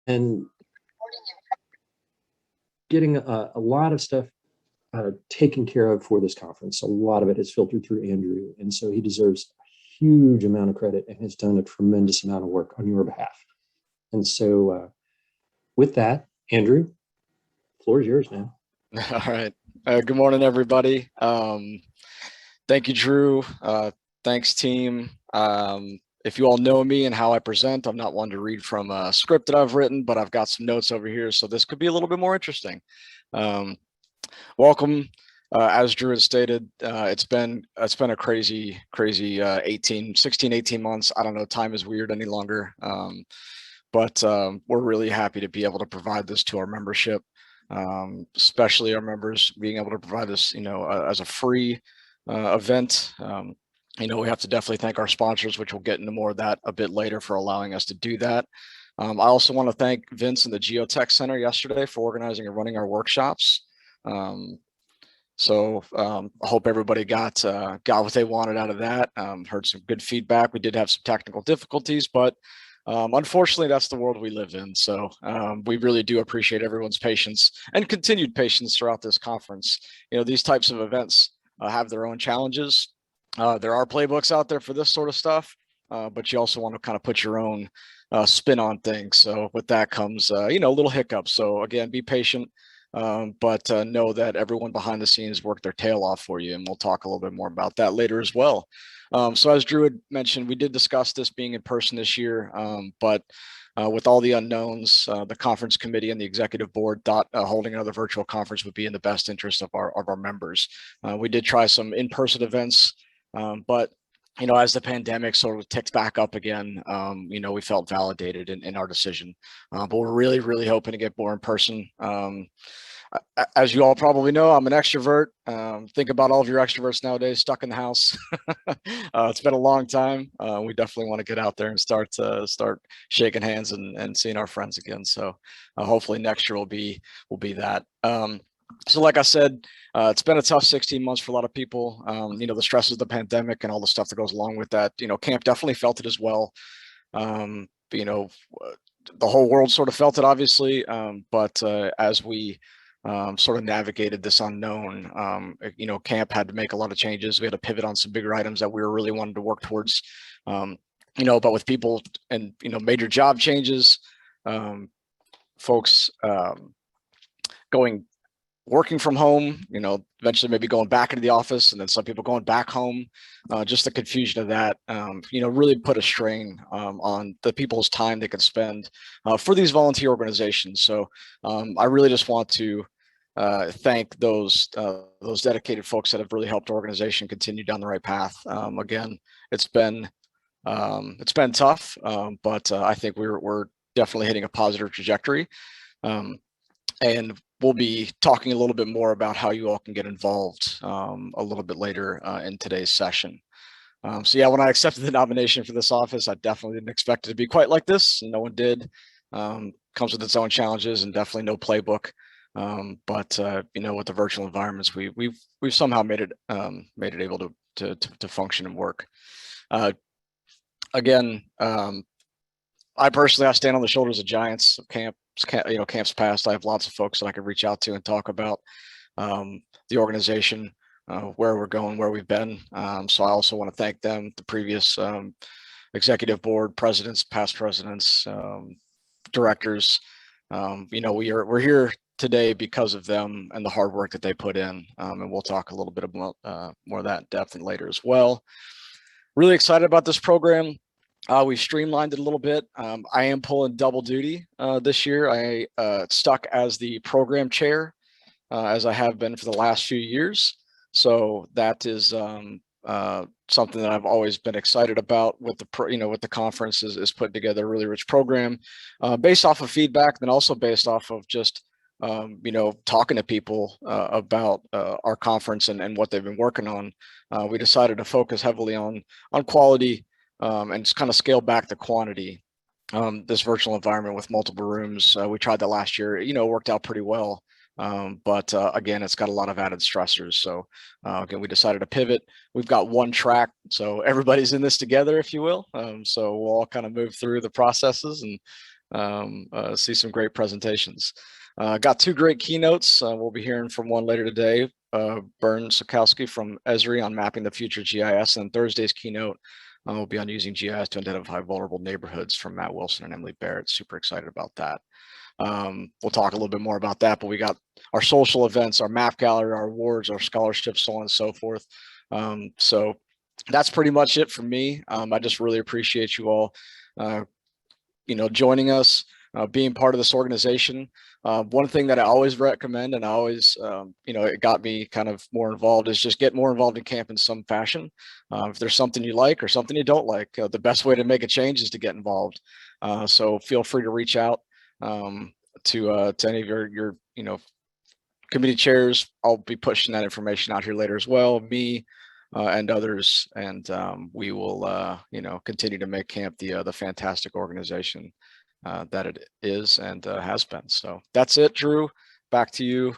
and getting a lot of stuff taken care of for this conference. A lot of it is filtered through Andrew, and so he deserves a huge amount of credit and has done a tremendous amount of work on your behalf. And so with that, Andrew, the floor is yours, man. All right. Good morning, everybody. Thank you, Drew. Thanks, team. If you all know me and how I present, I'm not one to read from a script that I've written, but I've got some notes over here, so this could be a little bit more interesting. Welcome. As Drew had stated, it's been a crazy 16, 18 months. I don't know, time is weird any longer. But we're really happy to be able to provide this to our membership, especially our members being able to provide this, as a free event. We have to definitely thank our sponsors, which we'll get into more of that a bit later, for allowing us to do that. I also want to thank Vince and the Geotech Center yesterday for organizing and running our workshops. So I hope everybody got what they wanted out of that. Heard some good feedback. We did have some technical difficulties, but unfortunately, that's the world we live in. So we really do appreciate everyone's patience and continued patience throughout this conference. These types of events have their own challenges. There are playbooks out there for this sort of stuff, but you also want to kind of put your own spin on things. So with that comes, little hiccups. So again, be patient, but know that everyone behind the scenes worked their tail off for you. And we'll talk a little bit more about that later as well. So as Drew had mentioned, we did discuss this being in person this year, but with all the unknowns, the conference committee and the executive board thought holding another virtual conference would be in the best interest of our members. We did try some in-person events, but as the pandemic sort of ticked back up again, we felt validated in our decision. But we're really, really hoping to get more in person. As you all probably know, I'm an extrovert. Think about all of your extroverts nowadays stuck in the house. It's been a long time. We definitely want to get out there and start shaking hands and seeing our friends again. So hopefully next year will be that. So like I said, it's been a tough 16 months for a lot of people. The stresses of the pandemic and all the stuff that goes along with that. KAMP definitely felt it as well. The whole world sort of felt it, obviously. But as we sort of navigated this unknown, KAMP had to make a lot of changes. We had to pivot on some bigger items that we were really wanting to work towards. But with people and major job changes, folks working from home, eventually maybe going back into the office, and then some people going back home. Just the confusion of that, really put a strain on the people's time they could spend for these volunteer organizations. So I really just want to thank those dedicated folks that have really helped our organization continue down the right path. Again, it's been tough, but I think we're definitely hitting a positive trajectory. And we'll be talking a little bit more about how you all can get involved a little bit later in today's session. So yeah, when I accepted the nomination for this office, I definitely didn't expect it to be quite like this. No one did. Comes with its own challenges and definitely no playbook. But with the virtual environments, we've somehow made it able to function and work. Again, I stand on the shoulders of giants of KAMP. KAMP's past. I have lots of folks that I could reach out to and talk about the organization, where we're going, where we've been. So I also want to thank them, the previous executive board presidents, past presidents, directors. We're here today because of them and the hard work that they put in. And we'll talk a little bit about more of that in depth later as well. Really excited about this program. We've streamlined it a little bit. I am pulling double duty this year. I stuck as the program chair, as I have been for the last few years. So that is something that I've always been excited about with the conference is putting together a really rich program based off of feedback, then also based off of just talking to people about our conference and what they've been working on. We decided to focus heavily on quality. And just kind of scale back the quantity. This virtual environment with multiple rooms, we tried that last year. Worked out pretty well. But again, it's got a lot of added stressors. So again, we decided to pivot. We've got one track, so everybody's in this together, if you will. So we'll all kind of move through the processes, and see some great presentations. Got two great keynotes. We'll be hearing from one later today, Bern Sokowski from Esri on mapping the future GIS, and Thursday's keynote will be on using GIS to identify vulnerable neighborhoods from Matt Wilson and Emily Barrett. Super excited about that. We'll talk a little bit more about that, but we got our social events, our map gallery, our awards, our scholarships, so on and so forth. So that's pretty much it for me. I just really appreciate you all, joining us, being part of this organization. One thing that I always recommend, and I always, it got me kind of more involved, is just get more involved in camp in some fashion. If there's something you like or something you don't like, the best way to make a change is to get involved. So feel free to reach out to any of your committee chairs. I'll be pushing that information out here later as well, me and others, and we will continue to make camp the fantastic organization that it is and has been. So that's it, Drew. Back to you.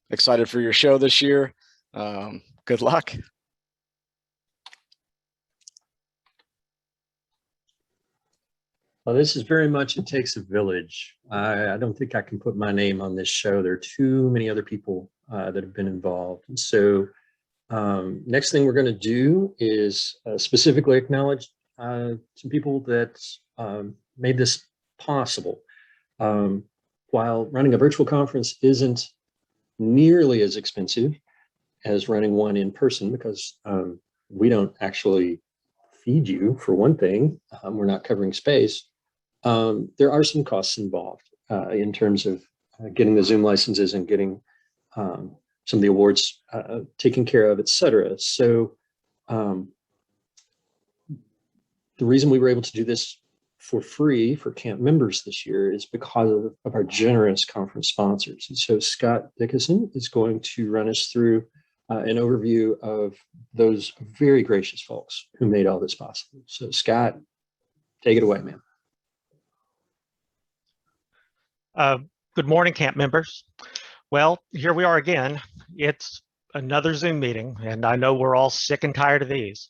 Excited for your show this year. Good luck. Well, this is very much It Takes a Village. I don't think I can put my name on this show. There are too many other people that have been involved. And so next thing we're going to do is specifically acknowledge some people that made this possible. While running a virtual conference isn't nearly as expensive as running one in person, because we don't actually feed you, for one thing. We're not covering space. There are some costs involved in terms of getting the Zoom licenses and getting some of the awards taken care of, et cetera. So the reason we were able to do this for free for camp members this year is because of our generous conference sponsors. And so Scott Dickinson is going to run us through an overview of those very gracious folks who made all this possible. So Scott, take it away, man. Good morning, camp members. Well, here we are again. It's another Zoom meeting, and I know we're all sick and tired of these.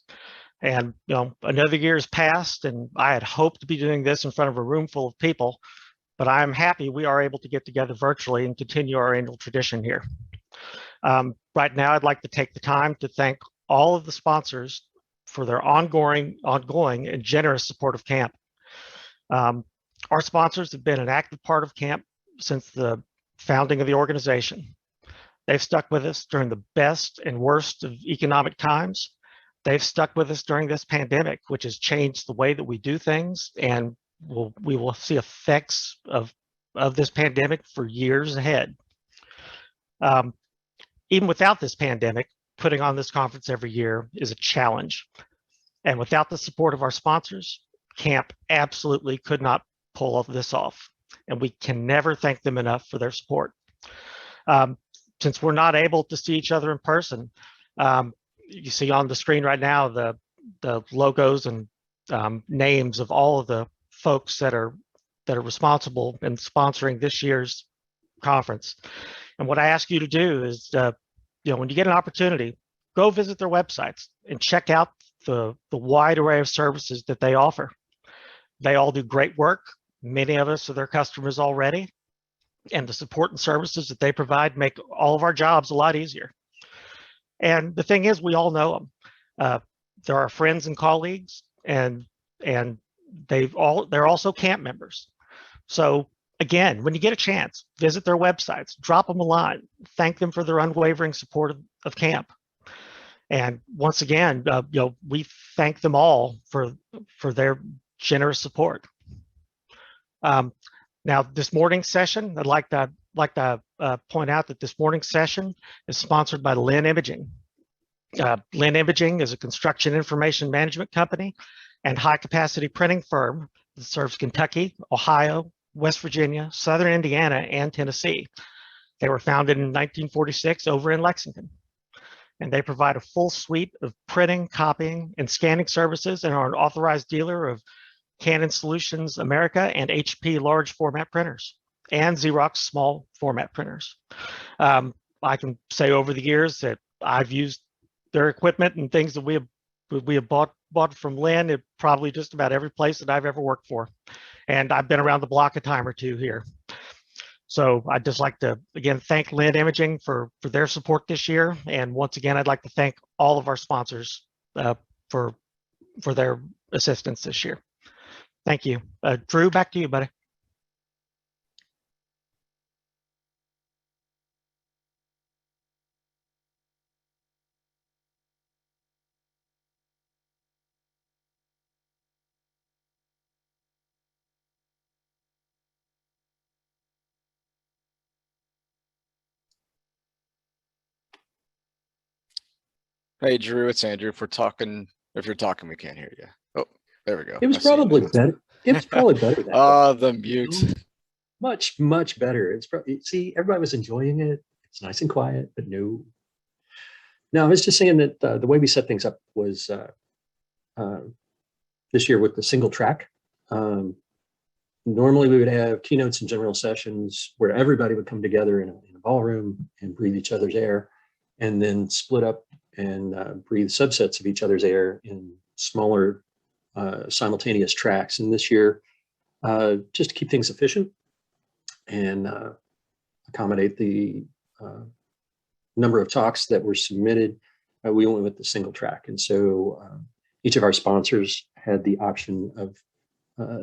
And another year has passed, and I had hoped to be doing this in front of a room full of people, but I'm happy we are able to get together virtually and continue our annual tradition here. Right now, I'd like to take the time to thank all of the sponsors for their ongoing and generous support of camp. Our sponsors have been an active part of camp since the founding of the organization. They've stuck with us during the best and worst of economic times. They've stuck with us during this pandemic, which has changed the way that we do things, and we will see effects of this pandemic for years ahead. Even without this pandemic, putting on this conference every year is a challenge. And without the support of our sponsors, camp absolutely could not pull this off. And we can never thank them enough for their support. Since we're not able to see each other in person, you see on the screen right now the logos and names of all of the folks that are responsible in sponsoring this year's conference. And what I ask you to do is, when you get an opportunity, go visit their websites and check out the wide array of services that they offer. They all do great work. Many of us are their customers already, and the support and services that they provide make all of our jobs a lot easier. And the thing is, we all know them. They're our friends and colleagues, and they're also camp members. So again, when you get a chance, visit their websites, drop them a line, thank them for their unwavering support of camp. And once again, we thank them all for their generous support. Now, this morning's session, I'd like to point out that this morning's session is sponsored by Lynn Imaging. Lynn Imaging is a construction information management company and high-capacity printing firm that serves Kentucky, Ohio, West Virginia, Southern Indiana, and Tennessee. They were founded in 1946 over in Lexington. And they provide a full suite of printing, copying, and scanning services, and are an authorized dealer of Canon Solutions America and HP large format printers and Xerox small format printers. I can say over the years that I've used their equipment and things that we have bought from Lynn at probably just about every place that I've ever worked for. and I've been around the block a time or two here. So I'd just like to, again, thank Lynn Imaging for their support this year. And once again, I'd like to thank all of our sponsors for their assistance this year. Thank you. Drew, back to you, buddy. Hey, Drew, it's Andrew. If you're talking, we can't hear you. Oh, there we go. It was probably better. It was probably better that Oh, way. the mute. Much better. It's probably, see, everybody was enjoying it. It's nice and quiet, but no. I was just saying that the way we set things up was this year with the single track. Normally we would have keynotes and general sessions where everybody would come together in a ballroom and breathe each other's air, and then split up and breathe subsets of each other's air in smaller simultaneous tracks. And this year, just to keep things efficient and accommodate the number of talks that were submitted, we went with the single track. And so each of our sponsors had the option of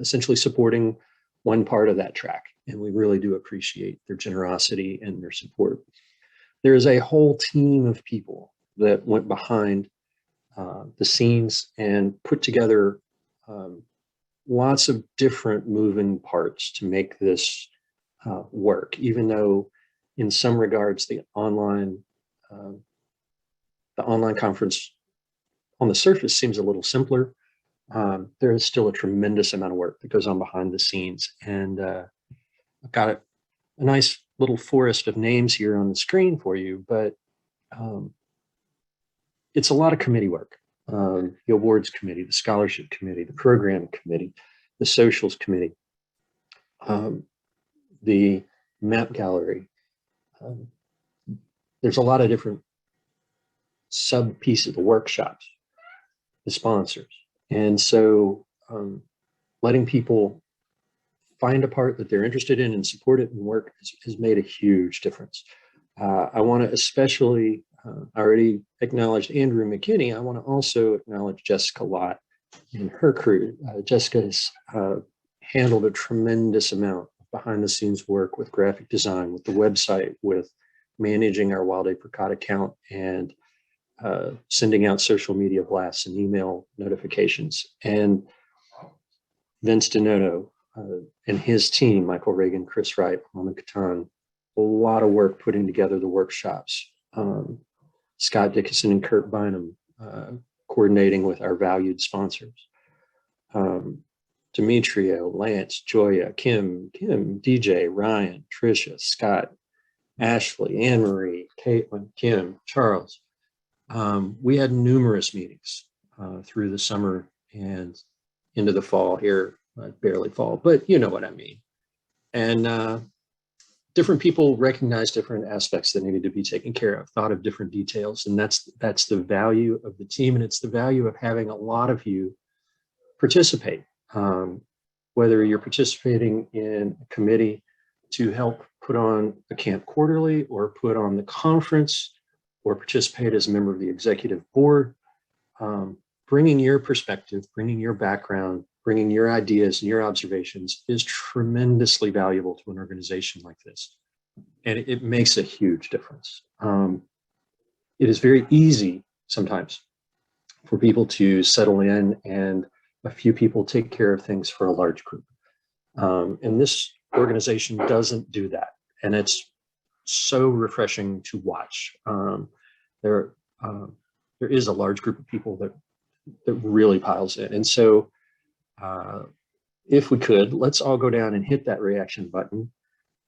essentially supporting one part of that track. And we really do appreciate their generosity and their support. There is a whole team of people that went behind the scenes and put together lots of different moving parts to make this work, even though in some regards the online conference on the surface seems a little simpler. There is still a tremendous amount of work that goes on behind the scenes. And I've got a nice little forest of names here on the screen for you, but it's a lot of committee work. The awards committee, the scholarship committee, the program committee, the socials committee, the map gallery. There's a lot of different sub pieces of the workshops, the sponsors. And so letting people find a part that they're interested in and support it and work has made a huge difference. I want to especially, I already acknowledged Andrew McKinney. I want to also acknowledge Jessica Lott and her crew. Jessica has handled a tremendous amount of behind the scenes work with graphic design, with the website, with managing our Wild Apricot account, and sending out social media blasts and email notifications. And Vince Donato and his team, Michael Reagan, Chris Wright, Mama Katan, a lot of work putting together the workshops. Scott Dickinson and Kurt Bynum coordinating with our valued sponsors. Demetrio, Lance, Joya, Kim, DJ, Ryan, Tricia, Scott, Ashley, Anne-Marie, Caitlin, Kim, Charles. We had numerous meetings through the summer and into the fall here, barely fall, but you know what I mean. And different people recognize different aspects that needed to be taken care of, thought of different details. And that's the value of the team. And it's the value of having a lot of you participate, whether you're participating in a committee to help put on a camp quarterly or put on the conference or participate as a member of the executive board. Bringing your perspective, bringing your background, bringing your ideas and your observations is tremendously valuable to an organization like this. And it makes a huge difference. It is very easy sometimes for people to settle in and a few people take care of things for a large group. And this organization doesn't do that. And it's so refreshing to watch. There is a large group of people that really piles in. And so if we could, let's all go down and hit that reaction button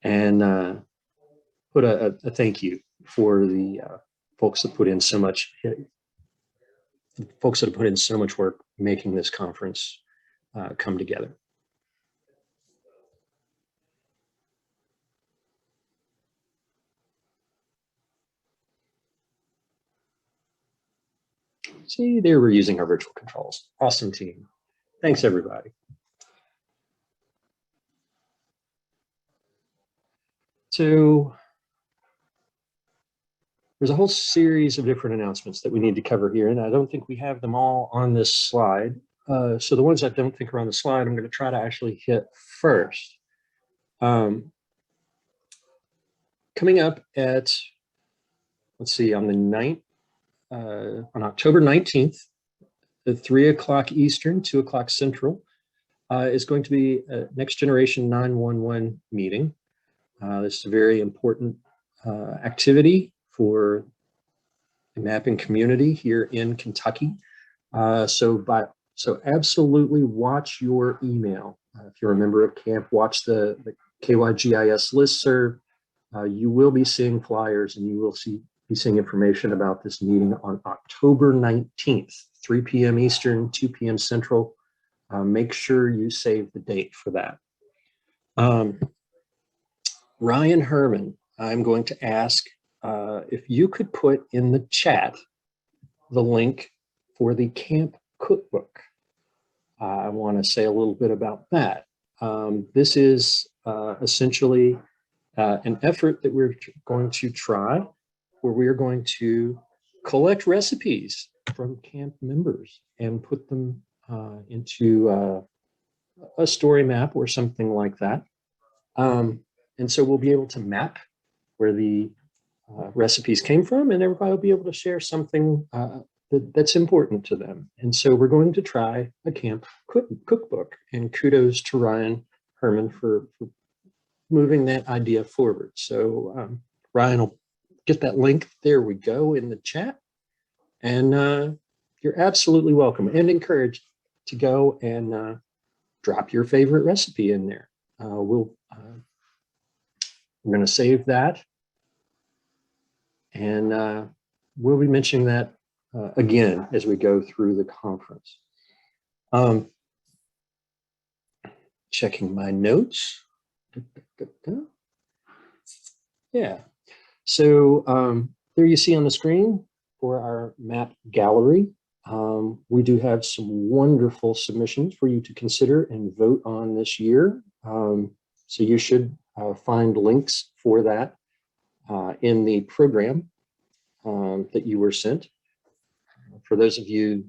and put a thank you for the folks that put in so much work making this conference come together. See, there we're using our virtual controls. Awesome team. Thanks, everybody. So there's a whole series of different announcements that we need to cover here, and I don't think we have them all on this slide. So the ones I don't think are on the slide, I'm going to try to actually hit first. Coming up at, let's see, on the 9th, on October 19th, at 3 o'clock Eastern, 2 o'clock Central, is going to be a Next Generation 911 meeting. This is a very important activity for the mapping community here in Kentucky. So absolutely watch your email. If you're a member of KAMP, watch the KYGIS listserv. You will be seeing flyers and you will be seeing information about this meeting on October 19th, 3 p.m. Eastern, 2 p.m. Central. Make sure you save the date for that. Ryan Herman, I'm going to ask if you could put in the chat the link for the KAMP cookbook. I want to say a little bit about that. This is essentially an effort that we're going to try where we are going to collect recipes from KAMP members and put them into a story map or something like that. And so we'll be able to map where the recipes came from, and everybody will be able to share something that's important to them. And so we're going to try a KAMP cookbook, and kudos to Ryan Herman for moving that idea forward. So Ryan will get that link, there we go, in the chat. And you're absolutely welcome and encouraged to go and drop your favorite recipe in there. We're going to save that, and we'll be mentioning that again as we go through the conference. Checking my notes. Yeah, so there you see on the screen for our map gallery. We do have some wonderful submissions for you to consider and vote on this year. So you should find links for that in the program that you were sent. For those of you,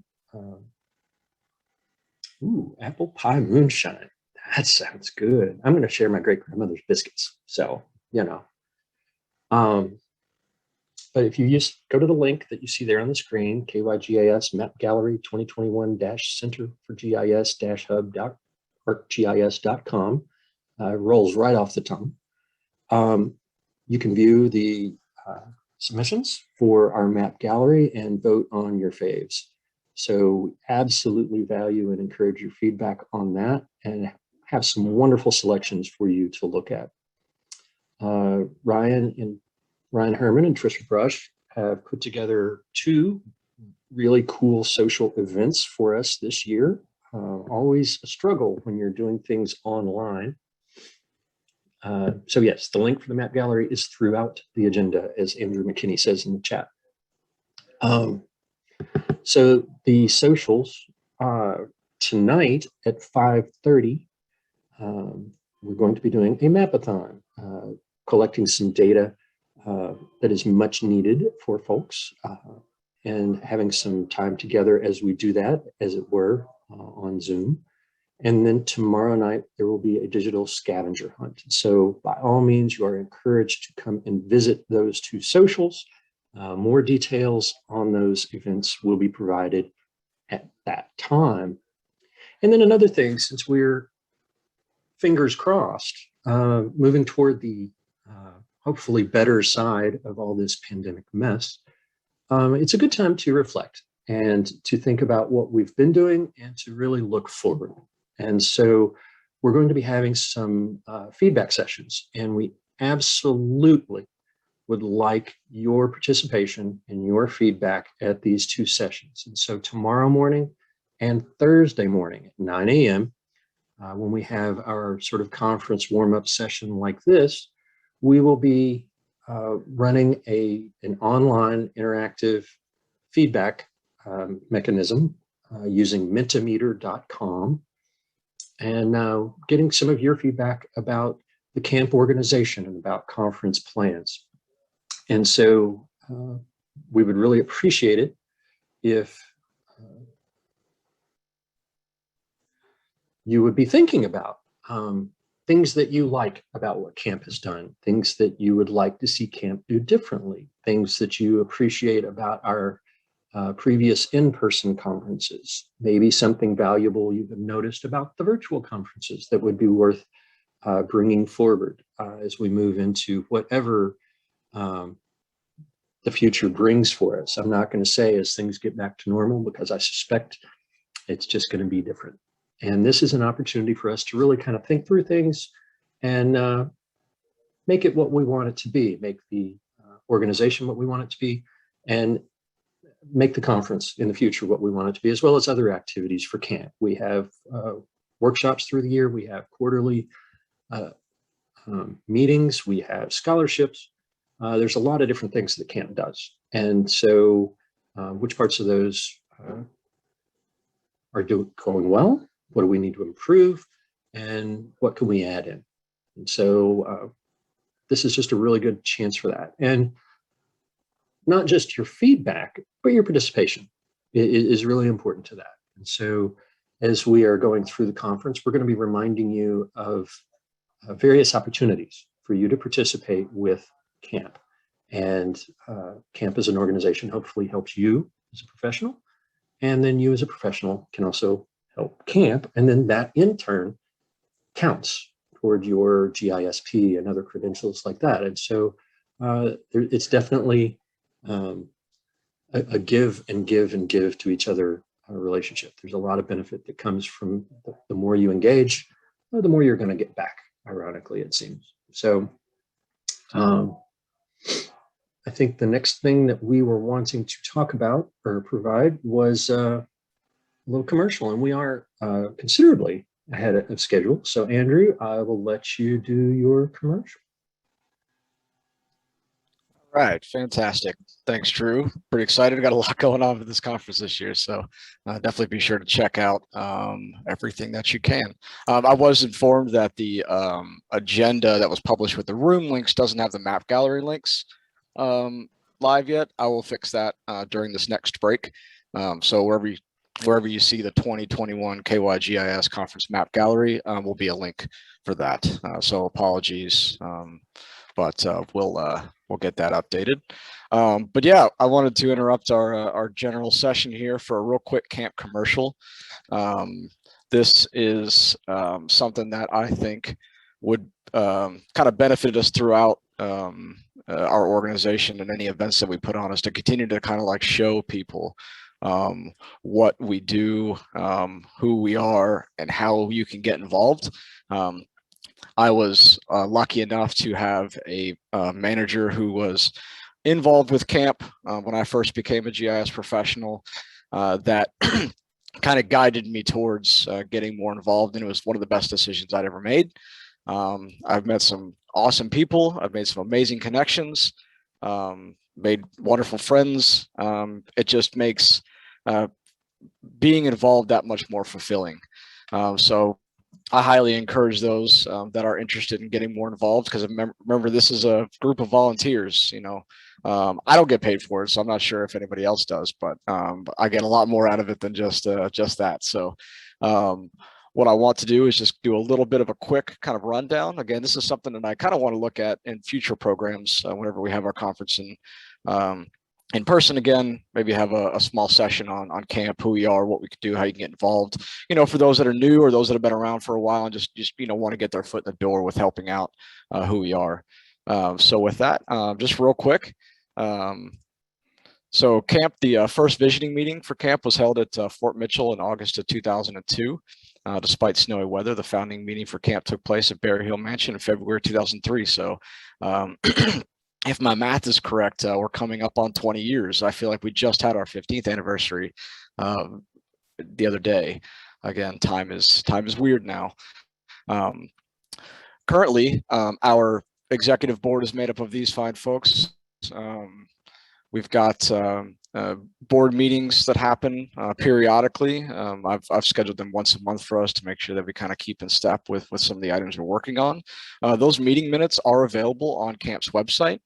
ooh, apple pie moonshine. That sounds good. I'm going to share my great-grandmother's biscuits. So, you know. But if you just go to the link that you see there on the screen, KYGIS Map Gallery 2021-Center for GIS-Hub.ArcGIS.com, rolls right off the tongue. You can view the submissions for our map gallery and vote on your faves. So absolutely value and encourage your feedback on that, and have some wonderful selections for you to look at. Ryan Herman and Trisha Brush have put together 2 really cool social events for us this year. Always a struggle when you're doing things online. So yes, the link for the map gallery is throughout the agenda, as Andrew McKinney says in the chat. So the socials, tonight at 5:30, we're going to be doing a mapathon, collecting some data that is much needed for folks, and having some time together as we do that, as it were, on Zoom. And then tomorrow night, there will be a digital scavenger hunt. So by all means, you are encouraged to come and visit those 2 socials. More details on those events will be provided at that time. And then another thing, since we're fingers crossed, moving toward the hopefully better side of all this pandemic mess, it's a good time to reflect and to think about what we've been doing and to really look forward. And so we're going to be having some feedback sessions, and we absolutely would like your participation and your feedback at these 2 sessions. And so tomorrow morning and Thursday morning at 9 a.m., when we have our sort of conference warm-up session like this, we will be running an online interactive feedback mechanism using mentimeter.com, and getting some of your feedback about the camp organization and about conference plans. And so we would really appreciate it if you would be thinking about things that you like about what camp has done, things that you would like to see camp do differently, things that you appreciate about our previous in-person conferences, maybe something valuable you've noticed about the virtual conferences that would be worth bringing forward as we move into whatever the future brings for us. I'm not going to say as things get back to normal, because I suspect it's just going to be different. And this is an opportunity for us to really kind of think through things and make it what we want it to be, make the organization what we want it to be, and make the conference in the future what we want it to be, as well as other activities for camp. We have workshops through the year. We have quarterly meetings. We have scholarships. There's a lot of different things that camp does. And so which parts of those are going well? What do we need to improve? And what can we add in? And so this is just a really good chance for that. And not just your feedback, but your participation is really important to that. And so as we are going through the conference, we're going to be reminding you of various opportunities for you to participate with camp. And camp as an organization hopefully helps you as a professional. And then you as a professional can also help camp. And then that in turn counts toward your GISP and other credentials like that. And so it's definitely a give and give and give to each other relationship. There's a lot of benefit that comes from the more you engage, the more you're going to get back, ironically, it seems. So I think the next thing that we were wanting to talk about or provide was a little commercial, and we are considerably ahead of schedule. So Andrew, I will let you do your commercial. All right, fantastic. Thanks, Drew. Pretty excited. Got a lot going on with this conference this year, so definitely be sure to check out everything that you can. I was informed that the agenda that was published with the room links doesn't have the map gallery links live yet. I will fix that during this next break. So wherever you see the 2021 KYGIS conference map gallery will be a link for that. So apologies, but we'll get that updated. But yeah, I wanted to interrupt our general session here for a real quick camp commercial. This is something that I think would kind of benefit us throughout our organization and any events that we put on, is to continue to kind of like show people what we do, who we are, and how you can get involved. I was lucky enough to have a manager who was involved with camp when I first became a GIS professional that kind of guided me towards getting more involved, and it was one of the best decisions I'd ever made. I've met some awesome people. I've made some amazing connections, made wonderful friends. It just makes being involved that much more fulfilling. So I highly encourage those that are interested in getting more involved, because remember, this is a group of volunteers. You know, I don't get paid for it, so I'm not sure if anybody else does, but I get a lot more out of it than just that. So what I want to do is just do a little bit of a quick kind of rundown. Again, this is something that I kind of want to look at in future programs whenever we have our conference in person again. Maybe have a small session on camp, who we are, what we could do, how you can get involved. You know, for those that are new or those that have been around for a while and just you know, want to get their foot in the door with helping out who we are. So with that, just real quick. So camp, the first visioning meeting for camp was held at Fort Mitchell in August of 2002. Despite snowy weather, the founding meeting for camp took place at Berry Hill Mansion in February 2003. So if my math is correct, we're coming up on 20 years. I feel like we just had our 15th anniversary the other day. Again, time is weird now. Currently, our executive board is made up of these fine folks. We've got board meetings that happen periodically. I've scheduled them once a month for us to make sure that we kind of keep in step with some of the items we're working on. Those meeting minutes are available on KAMP's website.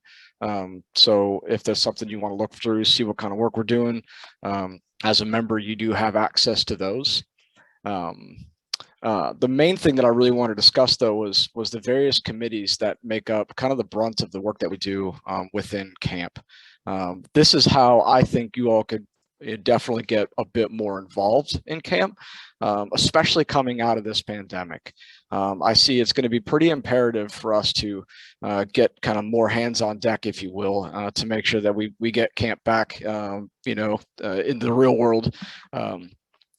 So if there's something you want to look through, see what kind of work we're doing, as a member, you do have access to those. The main thing that I really want to discuss, though, was the various committees that make up kind of the brunt of the work that we do within KAMP. This is how I think you all could definitely get a bit more involved in KAMP, especially coming out of this pandemic. I see it's going to be pretty imperative for us to get kind of more hands on deck, if you will, to make sure that we get KAMP back, in the real world.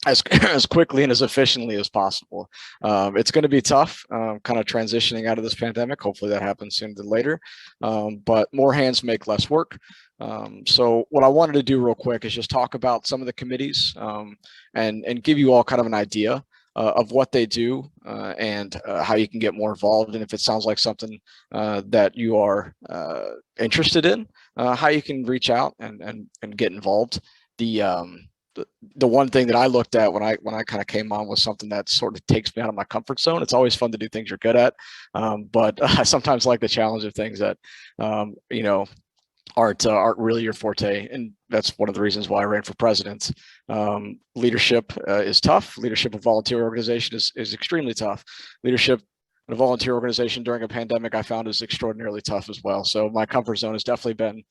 As quickly and as efficiently as possible. It's going to be tough, kind of transitioning out of this pandemic. Hopefully that happens sooner than later, but more hands make less work. So what I wanted to do real quick is just talk about some of the committees and give you all kind of an idea of what they do and how you can get more involved. And if it sounds like something that you are interested in, how you can reach out and get involved. The one thing that I looked at when I kind of came on was something that sort of takes me out of my comfort zone. It's always fun to do things you're good at, but I sometimes like the challenge of things that aren't really your forte, and that's one of the reasons why I ran for president. Leadership is tough. Leadership of volunteer organization is extremely tough. Leadership in a volunteer organization during a pandemic, I found, is extraordinarily tough as well. So my comfort zone has definitely been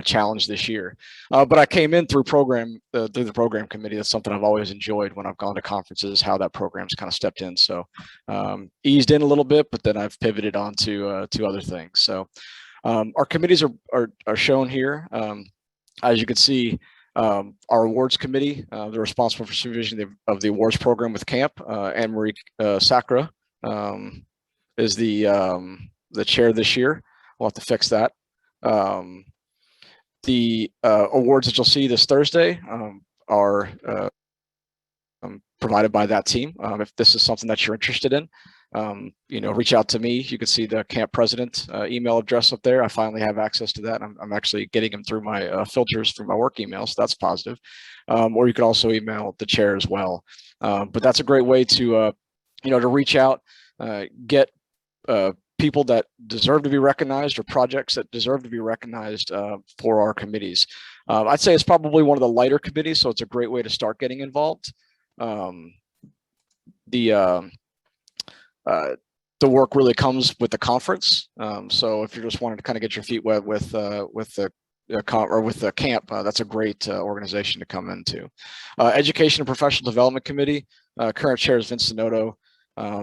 challenged this year. But I came in through the program committee. That's something I've always enjoyed when I've gone to conferences, how that program's kind of stepped in. So eased in a little bit, but then I've pivoted on to other things. So our committees are shown here. As you can see, our awards committee, they're responsible for supervision of the awards program with KAMP. Anne-Marie Sacra is the chair this year. We'll have to fix that. The awards that you'll see this Thursday are provided by that team. If this is something that you're interested in, reach out to me. You can see the KAMP president email address up there. I finally have access to that. I'm actually getting them through my filters through my work email, so that's positive. Or you can also email the chair as well. But that's a great way to reach out, get people that deserve to be recognized or projects that deserve to be recognized for our committees. I'd say it's probably one of the lighter committees, so it's a great way to start getting involved. The work really comes with the conference. So if you're just wanting to kind of get your feet wet with the KAMP, that's a great organization to come into. Education and Professional Development Committee, current chair is Vince Sonoto.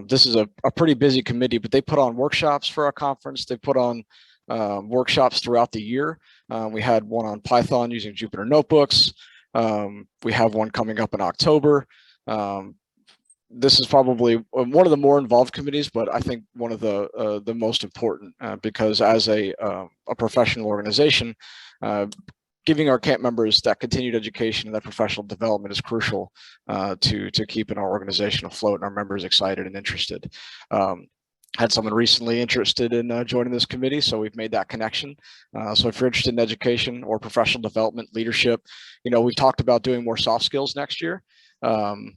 This is a pretty busy committee, but they put on workshops for our conference. They put on workshops throughout the year. We had one on Python using Jupyter Notebooks. We have one coming up in October. This is probably one of the more involved committees, but I think one of the most important because as a professional organization, giving our KAMP members that continued education and that professional development is crucial to keeping our organization afloat and our members excited and interested. Had someone recently interested in joining this committee, so we've made that connection. So if you're interested in education or professional development, leadership, we've talked about doing more soft skills next year. The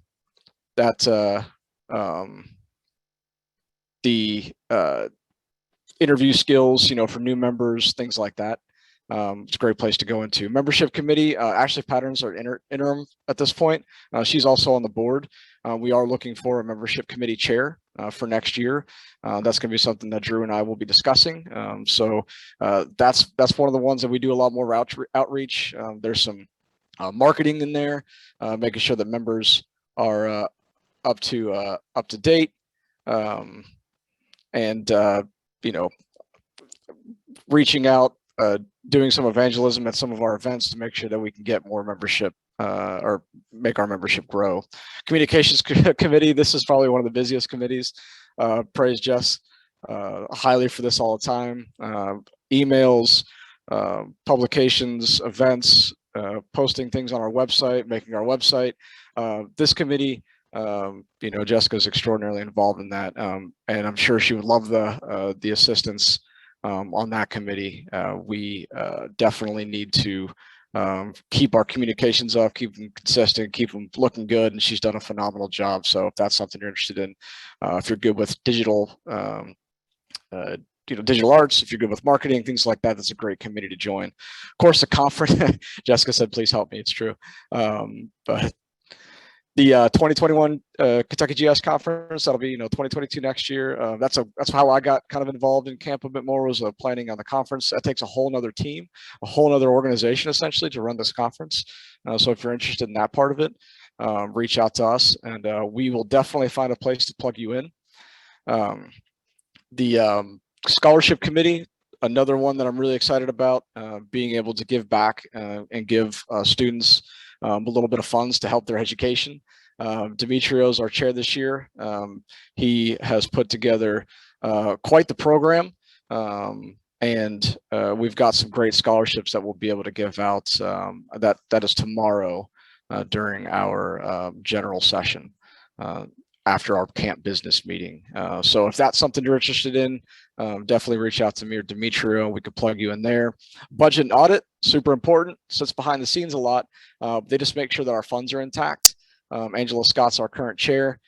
interview skills, for new members, things like that. It's a great place to go into. Membership committee, Ashley Patterns are interim at this point. She's also on the board. We are looking for a membership committee chair for next year. That's going to be something that Drew and I will be discussing. So that's one of the ones that we do a lot more outreach. There's some marketing in there, making sure that members are up to date, and reaching out, doing some evangelism at some of our events to make sure that we can get more membership or make our membership grow. Communications committee, this is probably one of the busiest committees. Praise Jess highly for this all the time. Emails, publications, events, posting things on our website, making our website. This committee, Jessica's extraordinarily involved in that, and I'm sure she would love the assistance on that committee. We definitely need to keep our communications up, keep them consistent, keep them looking good. And she's done a phenomenal job. So if that's something you're interested in, if you're good with digital, digital arts, if you're good with marketing, things like that, that's a great committee to join. Of course, the conference, Jessica said, please help me. It's true. But the 2021 Kentucky GS conference, that'll be 2022 next year. That's how I got kind of involved in camp a bit more, was planning on the conference. That takes a whole nother team, a whole nother organization essentially to run this conference. So if you're interested in that part of it, reach out to us, and we will definitely find a place to plug you in. The scholarship committee, another one that I'm really excited about, being able to give back and give students a little bit of funds to help their education. Demetrio's our chair this year. He has put together quite the program, and we've got some great scholarships that we'll be able to give out. That is tomorrow during our general session after our camp business meeting. So if that's something you're interested in, definitely reach out to me or Demetrio. We could plug you in there. Budget and audit, super important. Sits behind the scenes a lot. They just make sure that our funds are intact. Angela Scott's our current chair.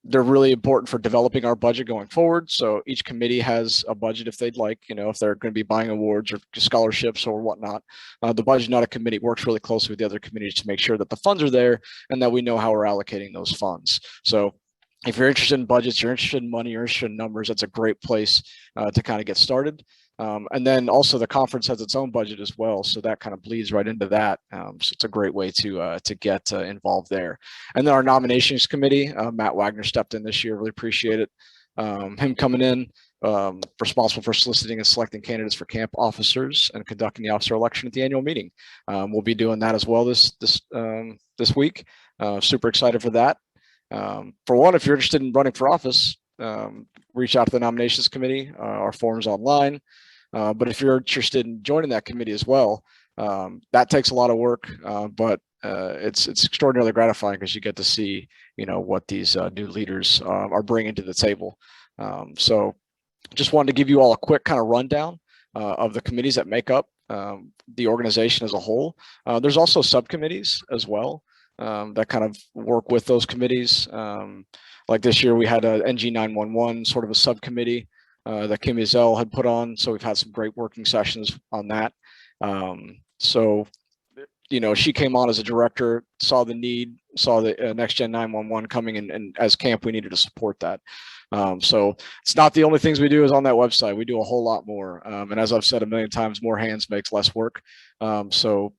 They're really important for developing our budget going forward. So each committee has a budget if they'd like, if they're going to be buying awards or scholarships or whatnot. The budget audit committee works really closely with the other committees to make sure that the funds are there and that we know how we're allocating those funds. So if you're interested in budgets, you're interested in money, you're interested in numbers, that's a great place to kind of get started. And then also the conference has its own budget as well. So that kind of bleeds right into that. So it's a great way to get involved there. And then our nominations committee, Matt Wagner stepped in this year, really appreciate it. Him coming in, responsible for soliciting and selecting candidates for camp officers and conducting the officer election at the annual meeting. We'll be doing that as well this week. Super excited for that. For one, if you're interested in running for office, reach out to the nominations committee. Our form's online. But if you're interested in joining that committee as well, that takes a lot of work, but it's extraordinarily gratifying because you get to see, what these new leaders are bringing to the table. So just wanted to give you all a quick kind of rundown of the committees that make up the organization as a whole. There's also subcommittees as well that kind of work with those committees. Like this year, we had a NG 911 sort of a subcommittee that Kim Yazell had put on. So we've had some great working sessions on that. So, she came on as a director, saw the need, saw the Next Gen 911 coming in, and as camp, we needed to support that. So it's not the only things we do is on that website. We do a whole lot more. And as I've said a million times, more hands makes less work. So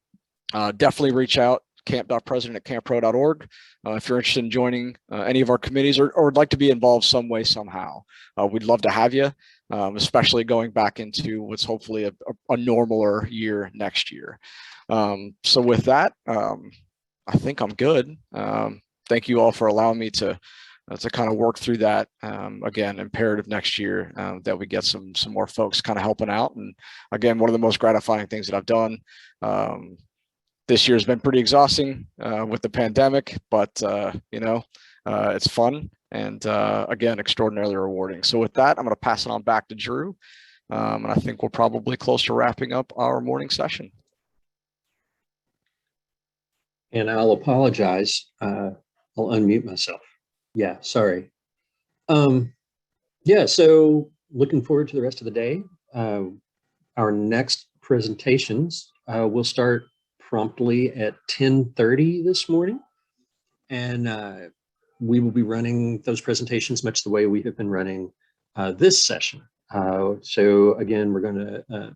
definitely reach out. camp.president@camppro.org. If you're interested in joining any of our committees or would like to be involved some way, somehow, we'd love to have you, especially going back into what's hopefully a normaler year next year. So with that, I think I'm good. Thank you all for allowing me to kind of work through that. Again, imperative next year that we get some more folks kind of helping out. And again, one of the most gratifying things that I've done this year has been pretty exhausting with the pandemic, but it's fun and again, extraordinarily rewarding. So with that, I'm going to pass it on back to Drew. And I think we're probably close to wrapping up our morning session. And I'll apologize. I'll unmute myself. Yeah, sorry. Yeah, so looking forward to the rest of the day. Our next presentations will start promptly at 10:30 this morning. And we will be running those presentations much the way we have been running this session. So again, we're going to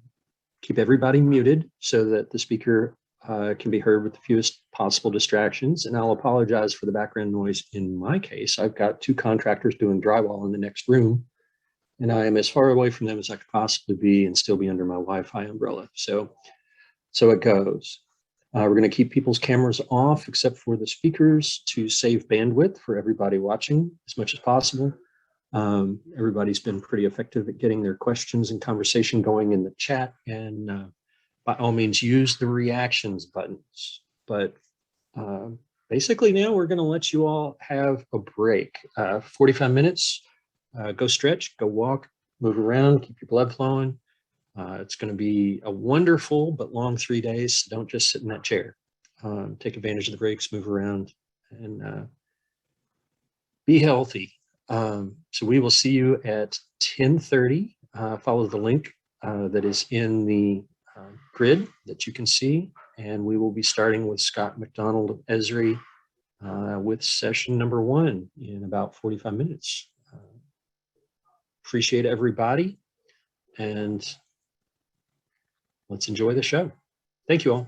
keep everybody muted so that the speaker can be heard with the fewest possible distractions. And I'll apologize for the background noise in my case. I've got 2 contractors doing drywall in the next room, and I am as far away from them as I could possibly be and still be under my Wi-Fi umbrella. So it goes. We're going to keep people's cameras off except for the speakers to save bandwidth for everybody watching as much as possible. Everybody's been pretty effective at getting their questions and conversation going in the chat, and by all means use the reactions buttons. But basically now we're going to let you all have a break. 45 minutes, go stretch, go walk, move around, keep your blood flowing. It's going to be a wonderful but long 3 days. So don't just sit in that chair. Take advantage of the breaks, move around, and be healthy. So we will see you at 10:30. Follow the link that is in the grid that you can see. And we will be starting with Scott McDonald of Esri with session number 1 in about 45 minutes. Appreciate everybody, and let's enjoy the show. Thank you all.